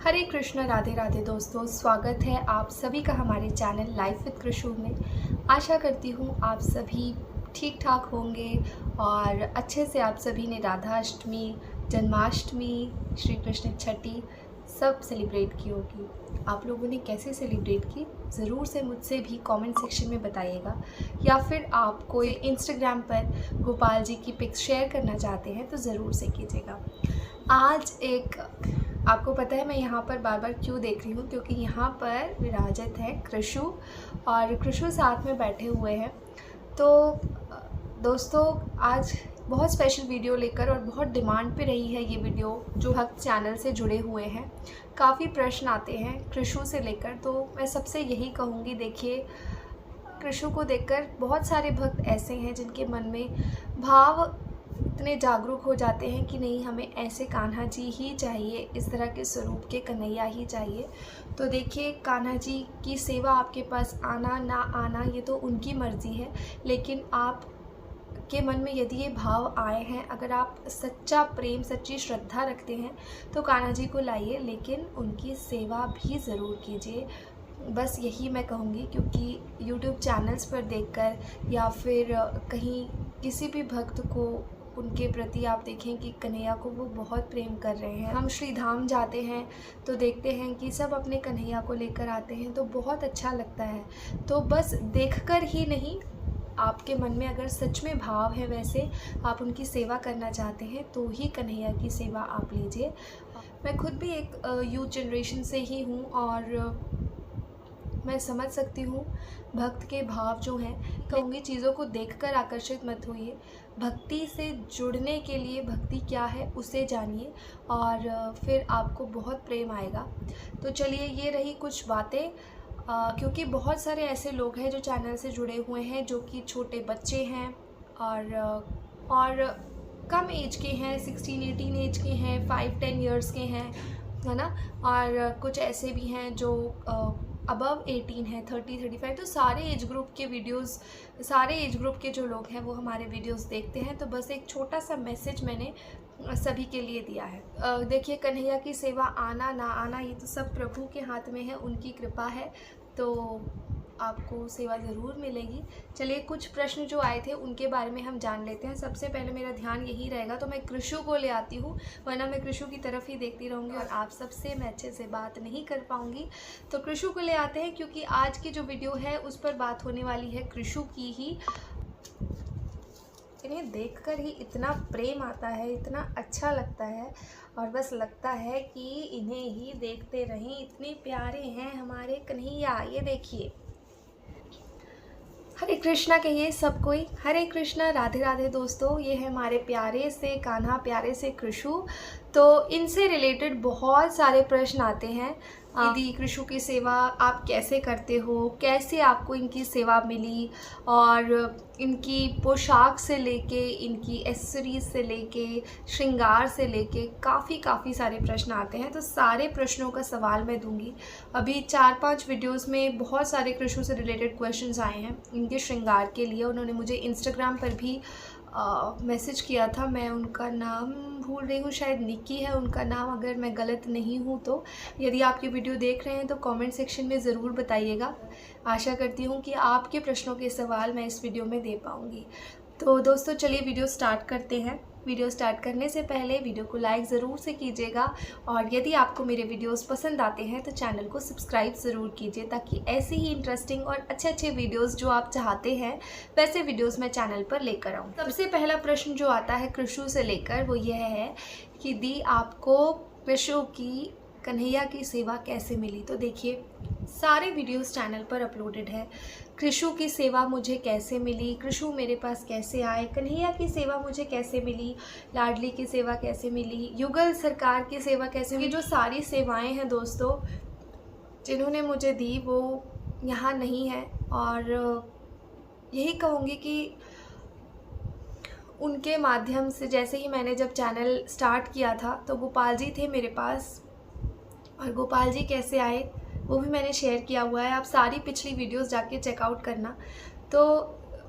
हरे कृष्ण, राधे राधे दोस्तों। स्वागत है आप सभी का हमारे चैनल लाइफ विद कृषु में। आशा करती हूँ आप सभी ठीक ठाक होंगे और अच्छे से आप सभी ने राधा अष्टमी, जन्माष्टमी, श्री कृष्ण छठी सब सेलिब्रेट की होगी। आप लोगों ने कैसे सेलिब्रेट की ज़रूर से मुझसे भी कमेंट सेक्शन में बताइएगा, या फिर आप कोई इंस्टाग्राम पर गोपाल जी की पिक्स शेयर करना चाहते हैं तो ज़रूर से कीजिएगा। आज आपको पता है मैं यहाँ पर बार बार क्यों देख रही हूँ, क्योंकि यहाँ पर विराजत है कृषु और कृषु साथ में बैठे हुए हैं। तो दोस्तों आज बहुत स्पेशल वीडियो लेकर और बहुत डिमांड पे रही है ये वीडियो, जो भक्त चैनल से जुड़े हुए हैं। काफ़ी प्रश्न आते हैं कृषु से लेकर, तो मैं सबसे यही कहूँगी, देखिए कृषु को देखकर बहुत सारे भक्त ऐसे हैं जिनके मन में भाव इतने जागरूक हो जाते हैं कि नहीं, हमें ऐसे कान्हा जी ही चाहिए, इस तरह के स्वरूप के कन्हैया ही चाहिए। तो देखिए, कान्हा जी की सेवा आपके पास आना ना आना ये तो उनकी मर्ज़ी है, लेकिन आप के मन में यदि ये भाव आए हैं, अगर आप सच्चा प्रेम, सच्ची श्रद्धा रखते हैं तो कान्हा जी को लाइए, लेकिन उनकी सेवा भी ज़रूर कीजिए। बस यही मैं कहूँगी, क्योंकि YouTube चैनल्स पर देखकर या फिर कहीं किसी भी भक्त को उनके प्रति आप देखें कि कन्हैया को वो बहुत प्रेम कर रहे हैं। हम श्री धाम जाते हैं तो देखते हैं कि सब अपने कन्हैया को लेकर आते हैं, तो बहुत अच्छा लगता है। तो बस देखकर ही नहीं, आपके मन में अगर सच में भाव है, वैसे आप उनकी सेवा करना चाहते हैं, तो ही कन्हैया की सेवा आप लीजिए। मैं खुद भी एक यूथ जनरेशन से ही हूँ और मैं समझ सकती हूँ भक्त के भाव जो हैं। कहूँगी चीज़ों को देखकर आकर्षित मत होइए, भक्ति से जुड़ने के लिए भक्ति क्या है उसे जानिए और फिर आपको बहुत प्रेम आएगा। तो चलिए, ये रही कुछ बातें, क्योंकि बहुत सारे ऐसे लोग हैं जो चैनल से जुड़े हुए हैं, जो कि छोटे बच्चे हैं और कम एज के हैं, 16-18 एज के हैं, 5-10 ईयर्स के हैं, है ना। और कुछ ऐसे भी हैं जो अबव 18 है, 30-35। तो सारे एज ग्रुप के वीडियोस, सारे एज ग्रुप के जो लोग हैं वो हमारे वीडियोस देखते हैं। तो बस एक छोटा सा मैसेज मैंने सभी के लिए दिया है। देखिए, कन्हैया की सेवा आना ना आना ये तो सब प्रभु के हाथ में है, उनकी कृपा है, तो आपको सेवा ज़रूर मिलेगी। चलिए, कुछ प्रश्न जो आए थे उनके बारे में हम जान लेते हैं। सबसे पहले मेरा ध्यान यही रहेगा, तो मैं कृषु को ले आती हूँ, वरना मैं कृषु की तरफ ही देखती रहूँगी और आप सबसे मैं अच्छे से बात नहीं कर पाऊँगी। तो कृषु को ले आते हैं, क्योंकि आज की जो वीडियो है उस पर बात होने वाली है कृषु की ही। इन्हें देखकर ही इतना प्रेम आता है, इतना अच्छा लगता है और बस लगता है कि इन्हें ही देखते रहें। इतने प्यारे हैं हमारे कन्हैया। ये देखिए, हरे कृष्णा कहिए सब कोई। हरे कृष्णा, राधे राधे दोस्तों। ये है हमारे प्यारे से कान्हा, प्यारे से कृषु। तो इनसे रिलेटेड बहुत सारे प्रश्न आते हैं। दीदी, कृषु की सेवा आप कैसे करते हो, कैसे आपको इनकी सेवा मिली, और इनकी पोशाक से लेके, इनकी एसेसरीज से लेके, श्रृंगार से लेके काफ़ी सारे प्रश्न आते हैं। तो सारे प्रश्नों का सवाल मैं दूंगी। अभी 4-5 वीडियोस में बहुत सारे कृषु से रिलेटेड क्वेश्चंस आए हैं इनके श्रृंगार के लिए। उन्होंने मुझे इंस्टाग्राम पर भी मैसेज किया था। मैं उनका नाम भूल रही हूँ, शायद निक्की है उनका नाम, अगर मैं गलत नहीं हूँ तो। यदि आप ये वीडियो देख रहे हैं तो कमेंट सेक्शन में ज़रूर बताइएगा। आशा करती हूँ कि आपके प्रश्नों के सवाल मैं इस वीडियो में दे पाऊँगी। तो दोस्तों चलिए वीडियो स्टार्ट करते हैं। वीडियो स्टार्ट करने से पहले वीडियो को लाइक ज़रूर से कीजिएगा, और यदि आपको मेरे वीडियोस पसंद आते हैं तो चैनल को सब्सक्राइब ज़रूर कीजिए, ताकि ऐसे ही इंटरेस्टिंग और अच्छे वीडियोस जो आप चाहते हैं वैसे वीडियोस मैं चैनल पर लेकर आऊँ। सबसे पहला प्रश्न जो आता है कृषु से लेकर वो यह है कि दी, आपको कृषु की, कन्हैया की सेवा कैसे मिली। तो देखिए, सारे वीडियोस चैनल पर अपलोडेड है। कृषु की सेवा मुझे कैसे मिली, कृषु मेरे पास कैसे आए, कन्हैया की सेवा मुझे कैसे मिली, लाडली की सेवा कैसे मिली, युगल सरकार की सेवा कैसे मिली। जो सारी सेवाएं हैं दोस्तों जिन्होंने मुझे दी, वो यहाँ नहीं है, और यही कहूँगी कि उनके माध्यम से, जैसे ही मैंने जब चैनल स्टार्ट किया था तो गोपाल जी थे मेरे पास, और गोपाल जी कैसे आए वो भी मैंने शेयर किया हुआ है। आप सारी पिछली वीडियोस जाके चेकआउट करना। तो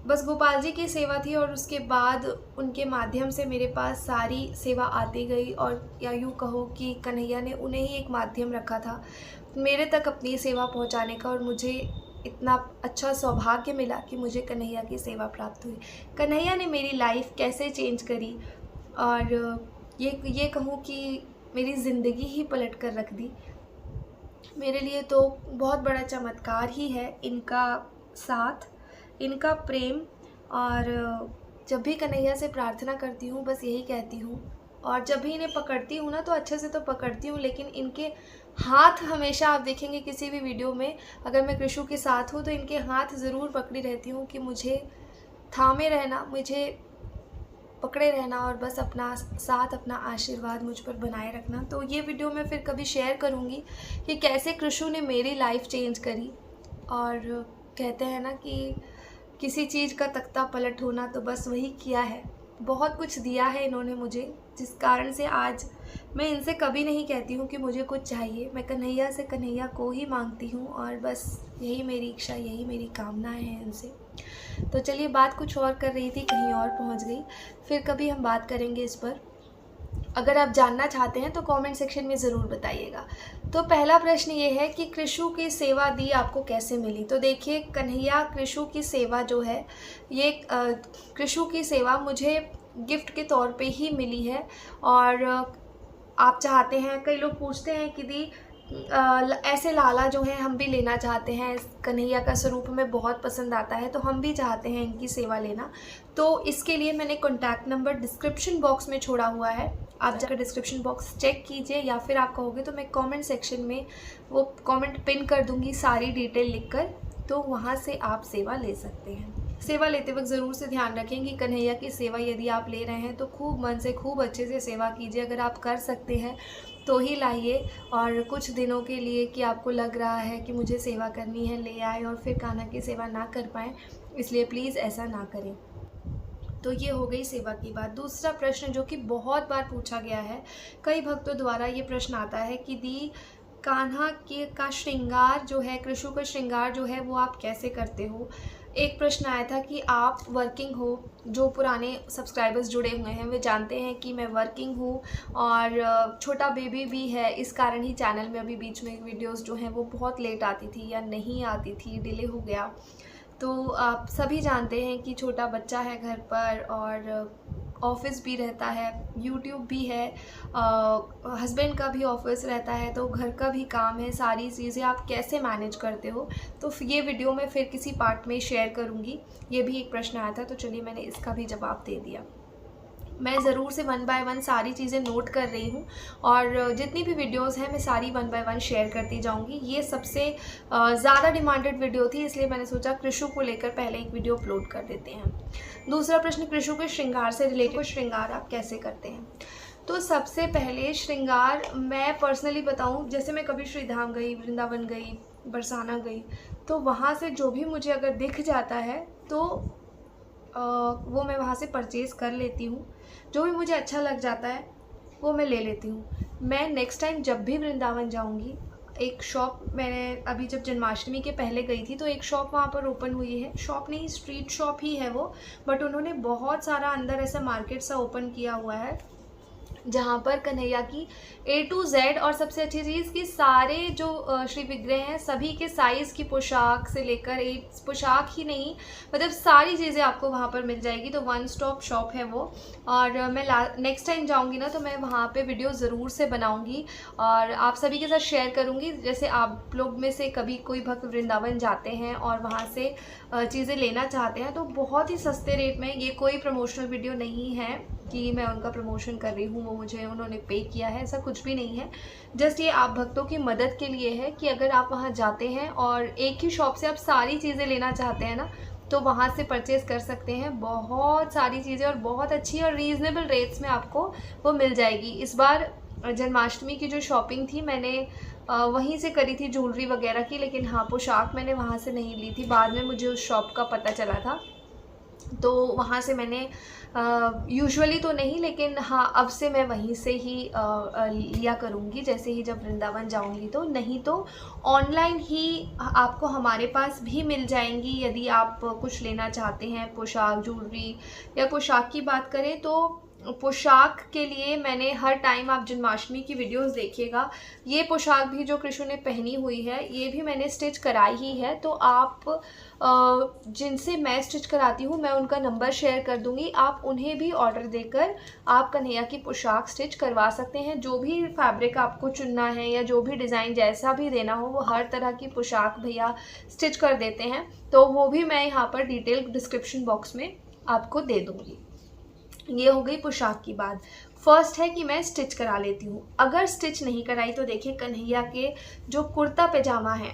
बस गोपाल जी की सेवा थी और उसके बाद उनके माध्यम से मेरे पास सारी सेवा आती गई, और या यूँ कहो कि कन्हैया ने उन्हें ही एक माध्यम रखा था मेरे तक अपनी सेवा पहुंचाने का, और मुझे इतना अच्छा सौभाग्य मिला कि मुझे कन्हैया की सेवा प्राप्त हुई। कन्हैया ने मेरी लाइफ कैसे चेंज करी, और ये कहूँ कि मेरी ज़िंदगी ही पलट कर रख दी, मेरे लिए तो बहुत बड़ा चमत्कार ही है इनका साथ, इनका प्रेम। और जब भी कन्हैया से प्रार्थना करती हूँ बस यही कहती हूँ, और जब भी इन्हें पकड़ती हूँ ना तो अच्छे से तो पकड़ती हूँ, लेकिन इनके हाथ हमेशा, आप देखेंगे किसी भी वीडियो में अगर मैं कृषु के साथ हूँ तो इनके हाथ ज़रूर पकड़ी रहती हूँ कि मुझे थामे रहना, मुझे पकड़े रहना, और बस अपना साथ, अपना आशीर्वाद मुझ पर बनाए रखना। तो ये वीडियो मैं फिर कभी शेयर करूँगी कि कैसे कृषु ने मेरी लाइफ चेंज करी। और कहते हैं ना कि किसी चीज़ का तख्ता पलट होना, तो बस वही किया है। बहुत कुछ दिया है इन्होंने मुझे, जिस कारण से आज मैं इनसे कभी नहीं कहती हूँ कि मुझे कुछ चाहिए। मैं कन्हैया से कन्हैया को ही मांगती हूँ, और बस यही मेरी इच्छा, यही मेरी कामनाएं हैं इनसे। तो चलिए, बात कुछ और कर रही थी, कहीं और पहुँच गई। फिर कभी हम बात करेंगे इस पर। अगर आप जानना चाहते हैं तो कमेंट सेक्शन में ज़रूर बताइएगा। तो पहला प्रश्न ये है कि कृषु की सेवा दी आपको कैसे मिली। तो देखिए, कन्हैया कृषु की सेवा जो है, ये कृषु की सेवा मुझे गिफ्ट के तौर पे ही मिली है। और आप चाहते हैं, कई लोग पूछते हैं कि दी ऐसे लाला जो हैं हम भी लेना चाहते हैं, कन्हैया का स्वरूप हमें बहुत पसंद आता है, तो हम भी चाहते हैं इनकी सेवा लेना। तो इसके लिए मैंने कॉन्टैक्ट नंबर डिस्क्रिप्शन बॉक्स में छोड़ा हुआ है, आप जाकर डिस्क्रिप्शन बॉक्स चेक कीजिए, या फिर आप कहोगे तो मैं कमेंट सेक्शन में वो कमेंट पिन कर दूंगी सारी डिटेल लिखकर, तो वहाँ से आप सेवा ले सकते हैं। सेवा लेते वक्त ज़रूर से ध्यान रखें कि कन्हैया की सेवा यदि आप ले रहे हैं तो खूब मन से, खूब अच्छे से सेवा कीजिए। अगर आप कर सकते हैं तो ही लाइए, और कुछ दिनों के लिए कि आपको लग रहा है कि मुझे सेवा करनी है, ले आए और फिर कान्हा की सेवा ना कर पाएँ, इसलिए प्लीज़ ऐसा ना करें। तो ये हो गई सेवा की बात। दूसरा प्रश्न जो कि बहुत बार पूछा गया है, कई भक्तों द्वारा ये प्रश्न आता है कि दी कान्हा का श्रृंगार जो है, कृषु का श्रृंगार जो है, वो आप कैसे करते हो। एक प्रश्न आया था कि आप वर्किंग हो, जो पुराने सब्सक्राइबर्स जुड़े हुए हैं वे जानते हैं कि मैं वर्किंग हूँ, और छोटा बेबी भी है, इस कारण ही चैनल में अभी बीच में वीडियोस जो हैं वो बहुत लेट आती थी या नहीं आती थी, डिले हो गया। तो आप सभी जानते हैं कि छोटा बच्चा है घर पर, और ऑफिस भी रहता है, यूट्यूब भी है, हस्बैंड का भी ऑफिस रहता है, तो घर का भी काम है, सारी चीज़ें आप कैसे मैनेज करते हो। तो ये वीडियो मैं फिर किसी पार्ट में शेयर करूँगी। ये भी एक प्रश्न आया था, तो चलिए मैंने इसका भी जवाब दे दिया। मैं ज़रूर से 1 बाय 1 सारी चीज़ें नोट कर रही हूँ, और जितनी भी वीडियोस हैं मैं सारी 1 बाय 1 शेयर करती जाऊँगी। ये सबसे ज़्यादा डिमांडेड वीडियो थी, इसलिए मैंने सोचा कृषु को लेकर पहले एक वीडियो अपलोड कर देते हैं। दूसरा प्रश्न, कृषु के श्रृंगार से रिलेटेड, श्रृंगार आप कैसे करते हैं। तो सबसे पहले श्रृंगार मैं पर्सनली बताऊँ, जैसे मैं कभी श्रीधाम गई, वृंदावन गई, बरसाना गई, तो वहाँ से जो भी मुझे अगर दिख जाता है तो वो मैं वहाँ से परचेज़ कर लेती हूँ। जो भी मुझे अच्छा लग जाता है वो मैं ले लेती हूँ। मैं नेक्स्ट टाइम जब भी वृंदावन जाऊँगी, एक शॉप, मैंने अभी जब जन्माष्टमी के पहले गई थी तो एक शॉप वहाँ पर ओपन हुई है, शॉप नहीं स्ट्रीट शॉप ही है वो, बट उन्होंने बहुत सारा अंदर ऐसा मार्केट सा ओपन किया हुआ है जहाँ पर कन्हैया की A to Z, और सबसे अच्छी चीज़ कि सारे जो श्री विग्रह हैं सभी के साइज़ की पोशाक से लेकर, एक पोशाक ही नहीं, मतलब सारी चीज़ें आपको वहाँ पर मिल जाएगी। तो 1 स्टॉप शॉप है वो। और मैं नेक्स्ट टाइम जाऊँगी ना तो मैं वहाँ पे वीडियो ज़रूर से बनाऊँगी और आप सभी के साथ शेयर करूँगी। जैसे आप लोग में से कभी कोई भक्त वृंदावन जाते हैं और वहाँ से चीज़ें लेना चाहते हैं तो बहुत ही सस्ते रेट में, ये कोई प्रमोशनल वीडियो नहीं है कि मैं उनका प्रमोशन कर रही हूँ, वो मुझे उन्होंने पे किया है, ऐसा कुछ भी नहीं है। जस्ट ये आप भक्तों की मदद के लिए है कि अगर आप वहाँ जाते हैं और एक ही शॉप से आप सारी चीज़ें लेना चाहते हैं ना, तो वहाँ से परचेज़ कर सकते हैं। बहुत सारी चीज़ें और बहुत अच्छी और रीज़नेबल रेट्स में आपको वो मिल जाएगी। इस बार जन्माष्टमी की जो शॉपिंग थी मैंने वहीं से करी थी, ज्वेलरी वगैरह की, लेकिन हाँ पोशाक मैंने वहाँ से नहीं ली थी, बाद में मुझे उस शॉप का पता चला था। तो वहाँ से मैंने यूजुअली तो नहीं, लेकिन हाँ अब से मैं वहीं से ही लिया करूँगी जैसे ही जब वृंदावन जाऊँगी तो। नहीं तो ऑनलाइन ही आपको हमारे पास भी मिल जाएंगी यदि आप कुछ लेना चाहते हैं, पोशाक, ज्वेलरी। या पोशाक की बात करें तो पोशाक के लिए मैंने हर टाइम, आप जन्माष्टमी की वीडियोस देखिएगा, ये पोशाक भी जो कृषु ने पहनी हुई है ये भी मैंने स्टिच कराई ही है। तो आप जिनसे मैं स्टिच कराती हूँ मैं उनका नंबर शेयर कर दूँगी, आप उन्हें भी ऑर्डर देकर आप कन्हैया की पोशाक स्टिच करवा सकते हैं। जो भी फैब्रिक आपको चुनना है या जो भी डिज़ाइन जैसा भी देना हो, वो हर तरह की पोशाक भैया स्टिच कर देते हैं। तो वो भी मैं यहाँ पर डिटेल डिस्क्रिप्शन बॉक्स में आपको दे दूँगी। ये हो गई पोशाक की बात। फर्स्ट है कि मैं स्टिच करा लेती हूँ। अगर स्टिच नहीं कराई तो देखिए कन्हैया के जो कुर्ता पैजामा है,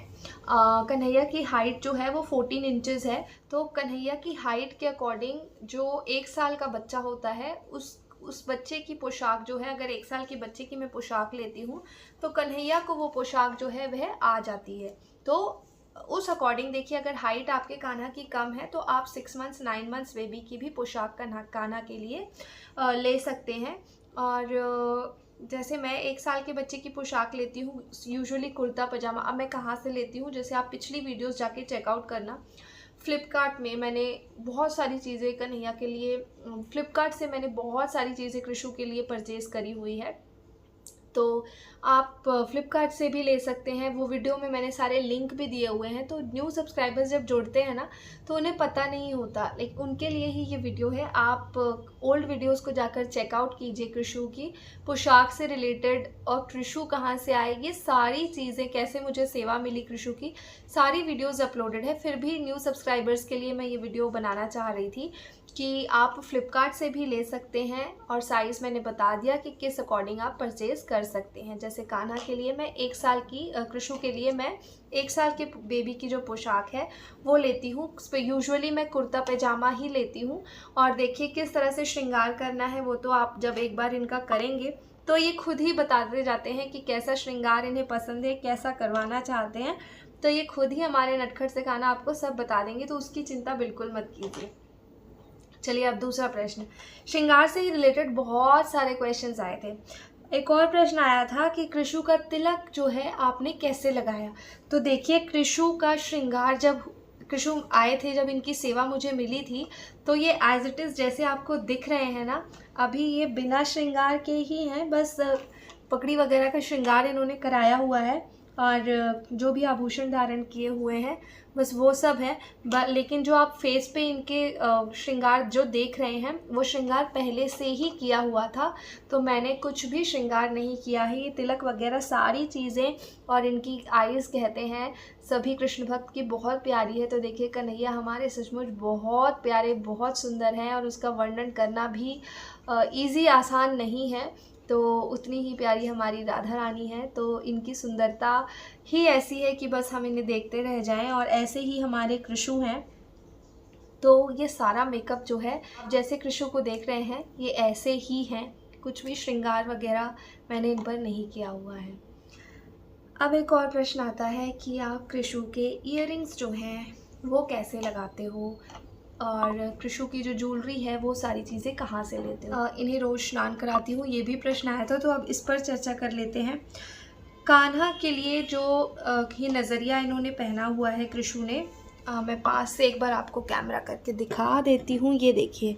कन्हैया की हाइट जो है वो 14 इंचेस है। तो कन्हैया की हाइट के अकॉर्डिंग जो 1 साल का बच्चा होता है उस बच्चे की पोशाक जो है, अगर 1 साल के बच्चे की मैं पोशाक लेती हूँ तो कन्हैया को वो पोशाक जो है वह आ जाती है। तो उस अकॉर्डिंग देखिए, अगर हाइट आपके कान्हा की कम है तो आप 6 मंथ्स 9 मंथ्स बेबी की भी पोशाक कान्हा के लिए ले सकते हैं। और जैसे मैं 1 साल के बच्चे की पोशाक लेती हूँ यूजुअली कुर्ता पजामा। अब मैं कहाँ से लेती हूँ, जैसे आप पिछली वीडियोस जाके चेकआउट करना। फ्लिपकार्ट में मैंने बहुत सारी चीज़ें कन्हैया के लिए, फ्लिपकार्ट से मैंने बहुत सारी चीज़ें कृषु के लिए परचेज़ करी हुई है। तो आप फ्लिपकार्ट से भी ले सकते हैं। वो वीडियो में मैंने सारे लिंक भी दिए हुए हैं। तो न्यू सब्सक्राइबर्स जब जुड़ते हैं ना तो उन्हें पता नहीं होता, लेकिन उनके लिए ही ये वीडियो है। आप ओल्ड वीडियोस को जाकर चेकआउट कीजिए कृषु की पोशाक से रिलेटेड, और कृषु कहाँ से आए, ये सारी चीज़ें, कैसे मुझे सेवा मिली कृषु की, सारी वीडियोज़ अपलोडेड है। फिर भी न्यू सब्सक्राइबर्स के लिए मैं ये वीडियो बनाना चाह रही थी कि आप फ्लिपकार्ट से भी ले सकते हैं। और साइज़ मैंने बता दिया कि किस अकॉर्डिंग आप परचेज़ कर सकते हैं। जैसे कान्हा के लिए मैं 1 साल की, कृषु के लिए मैं 1 साल के बेबी की जो पोशाक है वो लेती हूँ। उस पर यूजुअली मैं कुर्ता पैजामा ही लेती हूँ। और देखिए किस तरह से श्रृंगार करना है वो तो आप जब एक बार इनका करेंगे तो ये खुद ही बताते जाते हैं कि कैसा श्रृंगार इन्हें पसंद है, कैसा करवाना चाहते हैं। तो ये खुद ही हमारे नटखट से कान्हा आपको सब बता देंगे, तो उसकी चिंता बिल्कुल मत कीजिए। चलिए अब दूसरा प्रश्न, श्रृंगार से ही रिलेटेड बहुत सारे क्वेश्चंस आए थे। एक और प्रश्न आया था कि कृषु का तिलक जो है आपने कैसे लगाया। तो देखिए कृषु का श्रृंगार, जब कृषु आए थे, जब इनकी सेवा मुझे मिली थी, तो ये एज इट इज़ जैसे आपको दिख रहे हैं ना, अभी ये बिना श्रृंगार के ही हैं। बस पगड़ी वगैरह का श्रृंगार इन्होंने कराया हुआ है और जो भी आभूषण धारण किए हुए हैं बस वो सब है। लेकिन जो आप फेस पे इनके श्रृंगार जो देख रहे हैं वो श्रृंगार पहले से ही किया हुआ था। तो मैंने कुछ भी श्रृंगार नहीं किया है। ये तिलक वगैरह सारी चीज़ें, और इनकी आईज़ कहते हैं सभी कृष्ण भक्त की बहुत प्यारी है। तो देखिए कन्हैया हमारे सचमुच बहुत प्यारे, बहुत सुंदर हैं, और उसका वर्णन करना भी ईज़ी, आसान नहीं है। तो उतनी ही प्यारी हमारी राधा रानी है। तो इनकी सुंदरता ही ऐसी है कि बस हम इन्हें देखते रह जाएं। और ऐसे ही हमारे कृषु हैं। तो ये सारा मेकअप जो है, जैसे कृषु को देख रहे हैं, ये ऐसे ही हैं। कुछ भी श्रृंगार वगैरह मैंने इन पर नहीं किया हुआ है। अब एक और प्रश्न आता है कि आप कृषु के ईयरिंग्स जो हैं वो कैसे लगाते हो, और कृषु की जो ज्वेलरी है वो सारी चीज़ें कहाँ से लेते हो। इन्हें रोज़ स्नान कराती हूँ, ये भी प्रश्न आया था। तो अब इस पर चर्चा कर लेते हैं। कान्हा के लिए जो ये नज़रिया इन्होंने पहना हुआ है कृषु ने, मैं पास से एक बार आपको कैमरा करके दिखा देती हूँ। ये देखिए,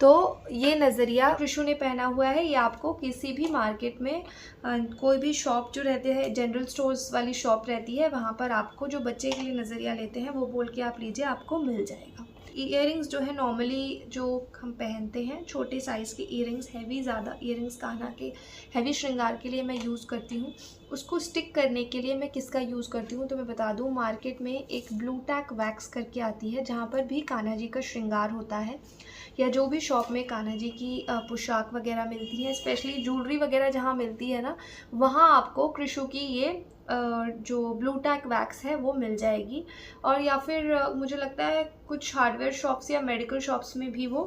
तो ये नज़रिया कृषु ने पहना हुआ है। ये आपको किसी भी मार्केट में, कोई भी शॉप जो रहते हैं, जनरल स्टोर्स वाली शॉप रहती है, वहाँ पर आपको जो बच्चे के लिए नज़रिया लेते हैं वो बोल के आप लीजिए, आपको मिल जाएगा। ईयरिंग्स जो है नॉर्मली जो हम पहनते हैं, छोटे साइज़ के ईयरिंग्स, हैवी ज़्यादा ईयरिंग्स कान्हा के हैवी श्रृंगार के लिए मैं यूज़ करती हूँ। उसको स्टिक करने के लिए मैं किसका यूज़ करती हूँ तो मैं बता दूँ, मार्केट में एक ब्लू टैक वैक्स करके आती है, जहाँ पर भी कान्हा जी का श्रृंगार होता है, या जो भी शॉप में कान्हा जी की पोशाक वगैरह मिलती है, स्पेशली ज्वेलरी वगैरह जहाँ मिलती है ना, वहाँ आपको कृषु की ये जो ब्लू टैक वैक्स है वो मिल जाएगी। और या फिर मुझे लगता है कुछ हार्डवेयर शॉप्स या मेडिकल शॉप्स में भी वो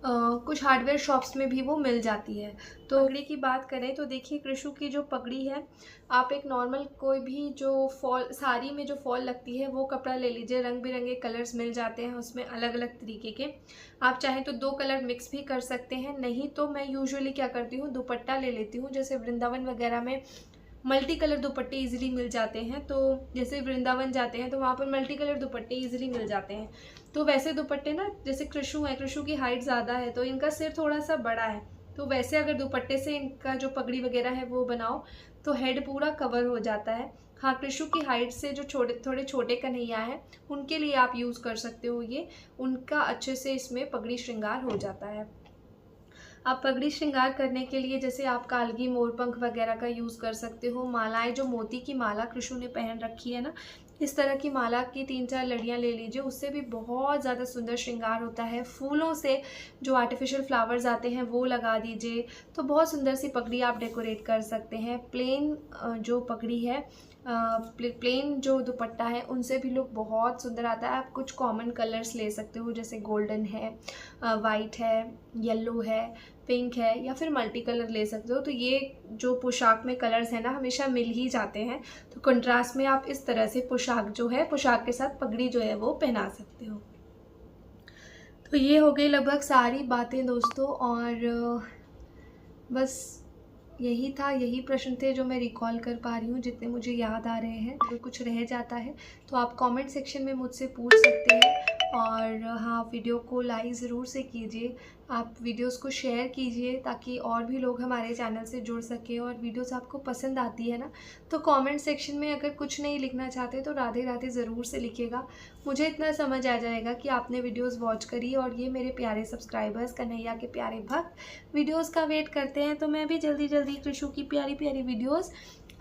कुछ हार्डवेयर शॉप्स में भी वो मिल जाती है। तो पगड़ी की बात करें तो देखिए कृषु की जो पगड़ी है, आप एक नॉर्मल कोई भी जो फॉल साड़ी में जो फॉल लगती है वो कपड़ा ले लीजिए, रंग बिरंगे कलर्स मिल जाते हैं उसमें अलग अलग तरीके के। आप चाहें तो 2 कलर मिक्स भी कर सकते हैं, नहीं तो मैं यूजुअली क्या करती हूँ, दुपट्टा ले लेती हूँ। जैसे वृंदावन वगैरह में मल्टी कलर दुपट्टे इजीली मिल जाते हैं, तो जैसे वृंदावन जाते हैं तो वहाँ पर मल्टी कलर दुपट्टे इजीली मिल जाते हैं। तो वैसे दुपट्टे ना, जैसे कृषु है, कृषु की हाइट ज़्यादा है तो इनका सिर थोड़ा सा बड़ा है, तो वैसे अगर दुपट्टे से इनका जो पगड़ी वगैरह है वो बनाओ तो हेड पूरा कवर हो जाता है। हाँ, कृषु की हाइट से जो थोड़े छोटे कन्हैया हैं उनके लिए आप यूज़ कर सकते हो ये, उनका अच्छे से इसमें पगड़ी श्रृंगार हो जाता है। आप पगड़ी श्रृंगार करने के लिए जैसे आप कालगी मोरपंख वगैरह का यूज़ कर सकते हो। मालाएं, जो मोती की माला कृषु ने पहन रखी है ना, इस तरह की माला की 3-4 लड़ियाँ ले लीजिए, उससे भी बहुत ज़्यादा सुंदर श्रृंगार होता है। फूलों से जो आर्टिफिशियल फ्लावर्स आते हैं वो लगा दीजिए, तो बहुत सुंदर सी पगड़ी आप डेकोरेट कर सकते हैं। प्लेन जो पगड़ी है, प्लेन जो दुपट्टा है उनसे भी लुक बहुत सुंदर आता है। आप कुछ कॉमन कलर्स ले सकते हो, जैसे गोल्डन है, वाइट है, येलो है, पिंक है, या फिर मल्टी कलर ले सकते हो। तो ये जो पोशाक में कलर्स हैं ना, हमेशा मिल ही जाते हैं, तो कंट्रास्ट में आप इस तरह से पोशाक जो है, पोशाक के साथ पगड़ी जो है वो पहना सकते हो। तो ये हो गई लगभग सारी बातें दोस्तों, और बस यही था, यही प्रश्न थे जो मैं रिकॉल कर पा रही हूँ, जितने मुझे याद आ रहे हैं। अगर कुछ रह जाता है तो आप कमेंट सेक्शन में मुझसे पूछ सकते हैं। और हाँ, वीडियो को लाइक ज़रूर से कीजिए, आप वीडियोस को शेयर कीजिए ताकि और भी लोग हमारे चैनल से जुड़ सकें। और वीडियोस आपको पसंद आती है ना, तो कमेंट सेक्शन में अगर कुछ नहीं लिखना चाहते तो राधे राधे ज़रूर से लिखिएगा। मुझे इतना समझ आ जाएगा कि आपने वीडियोस वॉच करी, और ये मेरे प्यारे सब्सक्राइबर्स, कन्हैया के प्यारे भक्त वीडियोस का वेट करते हैं। तो मैं भी जल्दी जल्दी कृषु की प्यारी प्यारी वीडियोस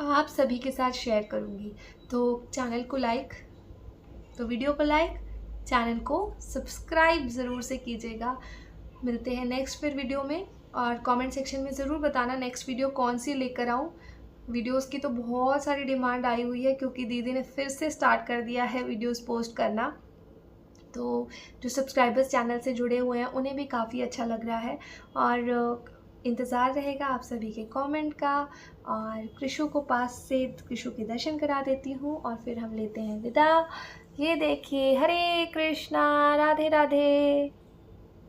आप सभी के साथ शेयर करूँगी। तो चैनल को लाइक, तो वीडियो को लाइक, चैनल को सब्सक्राइब ज़रूर से कीजिएगा। मिलते हैं नेक्स्ट फिर वीडियो में, और कमेंट सेक्शन में ज़रूर बताना नेक्स्ट वीडियो कौन सी लेकर आऊँ। वीडियोस की तो बहुत सारी डिमांड आई हुई है, क्योंकि दीदी ने फिर से स्टार्ट कर दिया है वीडियोस पोस्ट करना। तो जो सब्सक्राइबर्स चैनल से जुड़े हुए हैं उन्हें भी काफ़ी अच्छा लग रहा है, और इंतज़ार रहेगा आप सभी के कमेंट का। और कृषु को पास से कृषु के दर्शन करा देती हूँ, और फिर हम लेते हैं विदा। ये देखिए, हरे कृष्णा, राधे राधे।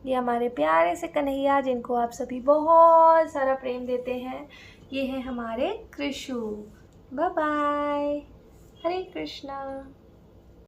ये हमारे प्यारे से कन्हैया, जिनको आप सभी बहुत सारा प्रेम देते हैं, ये हैं हमारे कृषु। बाय बाय, हरे कृष्णा।